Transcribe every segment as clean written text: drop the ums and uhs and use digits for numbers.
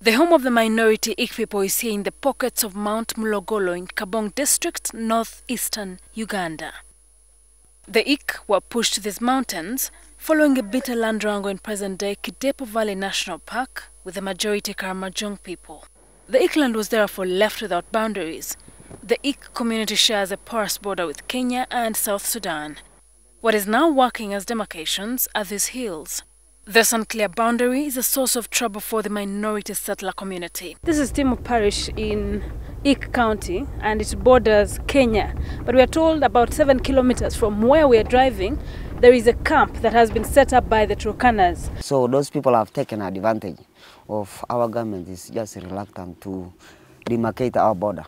The home of the minority Ik people is here in the pockets of Mount Mulogolo in Kaabong district, northeastern Uganda. The Ik were pushed to these mountains following a bitter land wrangle in present-day Kidepo Valley National Park with the majority Karamojong people. The Ik land was therefore left without boundaries. The Ik community shares a porous border with Kenya and South Sudan. What is now working as demarcations are these hills. This unclear boundary is a source of trouble for the minority settler community. This is Timo Parish in Ik County and it borders Kenya. But we are told about 7 kilometers from where we are driving, there is a camp that has been set up by the Turkanas. So those people have taken advantage of our government is just reluctant to demarcate our border.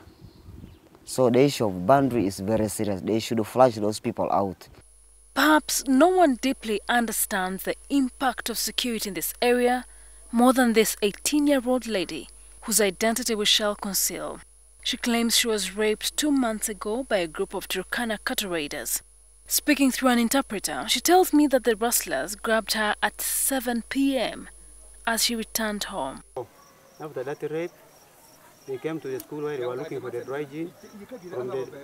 So the issue of boundary is very serious. They should flush those people out. Perhaps no one deeply understands the impact of security in this area more than this 18-year-old lady whose identity we shall conceal. She claims she was raped 2 months ago by a group of Turkana cattle raiders. Speaking through an interpreter, she tells me that the rustlers grabbed her at 7 p.m. as she returned home. After that rape, they came to the school where they were looking for the dry gin.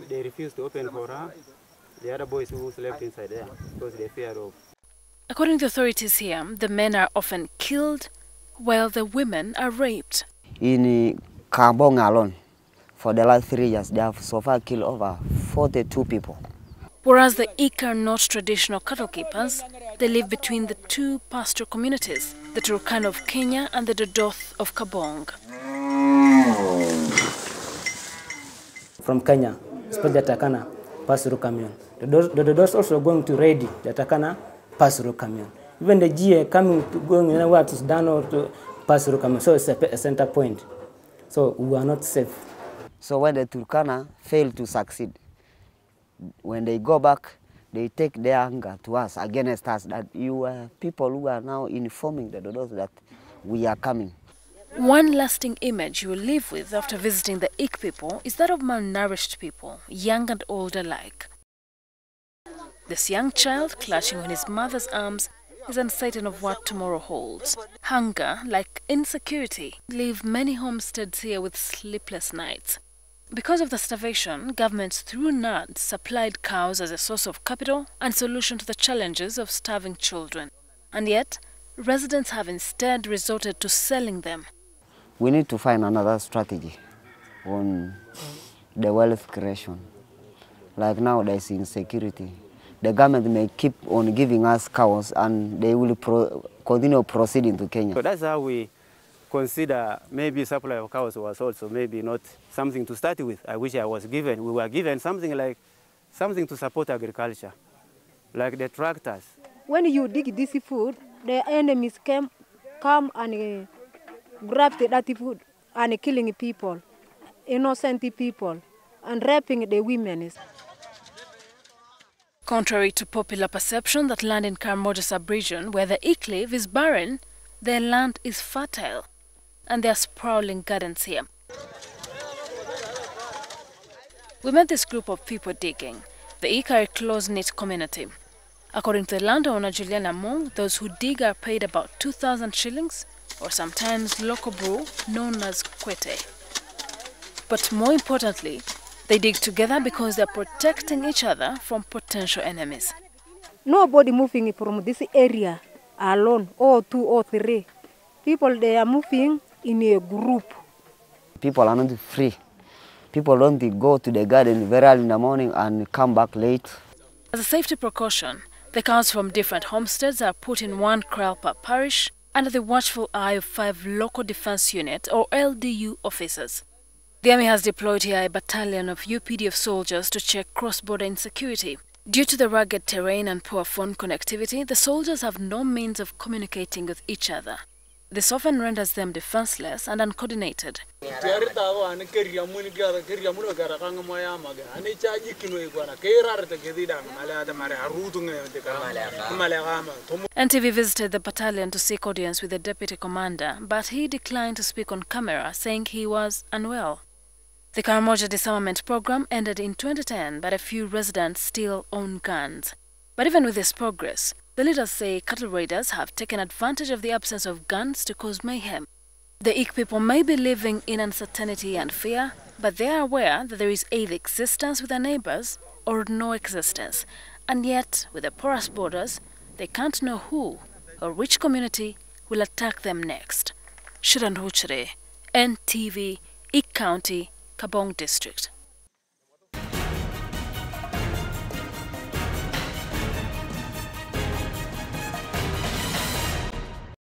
They refused to open for her. The other boys who slept inside there because they feared of. According to authorities here, the men are often killed while the women are raped. In Kaabong alone, for the last 3 years, they have so far killed over 42 people. Whereas the Ik are not traditional cattle keepers, they live between the two pastoral communities, the Turkana of Kenya and the Dodoth of Kaabong. From Kenya, especially the Turkana, pass through camion. The Dodoth also going to raid the Turkana, pass through camion. Even the GA coming to going anywhere to Sudan or to pass through camion. So it's a center point. So we are not safe. So when the Turkana fail to succeed, when they go back, they take their anger to us, against us, that you are people who are now informing the Dodoth that we are coming. One lasting image you will live with after visiting the Ik people is that of malnourished people, young and old alike. This young child, clutching on his mother's arms, is uncertain of what tomorrow holds. Hunger, like insecurity, leave many homesteads here with sleepless nights. Because of the starvation, governments through NAD supplied cows as a source of capital and solution to the challenges of starving children. And yet, residents have instead resorted to selling them. We need to find another strategy on the wealth creation. Like now there's insecurity. The government may keep on giving us cows and they will continue proceeding to Kenya. So that's how we consider maybe supply of cows was also maybe not something to start with. I wish I was given. We were given something like something to support agriculture, like the tractors. When you dig this food, the enemies come and grab the dirty food and killing people, innocent people, and raping the women. Contrary to popular perception that land in Karamoja sub-region, where the Ik live, is barren, their land is fertile, and there are sprawling gardens here. We met this group of people digging. The Ik are a close-knit community. According to the landowner Juliana Mong, those who dig are paid about 2,000 shillings, or sometimes local brew known as kwete. But more importantly, they dig together because they are protecting each other from potential enemies. Nobody moving from this area alone, or 2 or 3. People, they are moving in a group. People are not free. People don't go to the garden very early in the morning and come back late. As a safety precaution, the cows from different homesteads are put in one kraal per parish under the watchful eye of 5 local defense unit or LDU officers. The army has deployed here a battalion of UPDF soldiers to check cross-border insecurity. Due to the rugged terrain and poor phone connectivity, the soldiers have no means of communicating with each other. This often renders them defenseless and uncoordinated. NTV visited the battalion to seek audience with the deputy commander, but he declined to speak on camera, saying he was unwell. The Karamoja disarmament program ended in 2010, but a few residents still own guns. But even with this progress, the leaders say cattle raiders have taken advantage of the absence of guns to cause mayhem. The Ik people may be living in uncertainty and fear, but they are aware that there is either existence with their neighbors or no existence. And yet, with the porous borders, they can't know who or which community will attack them next. Sheila Nduhukire, NTV, Ik County, Kaabong District.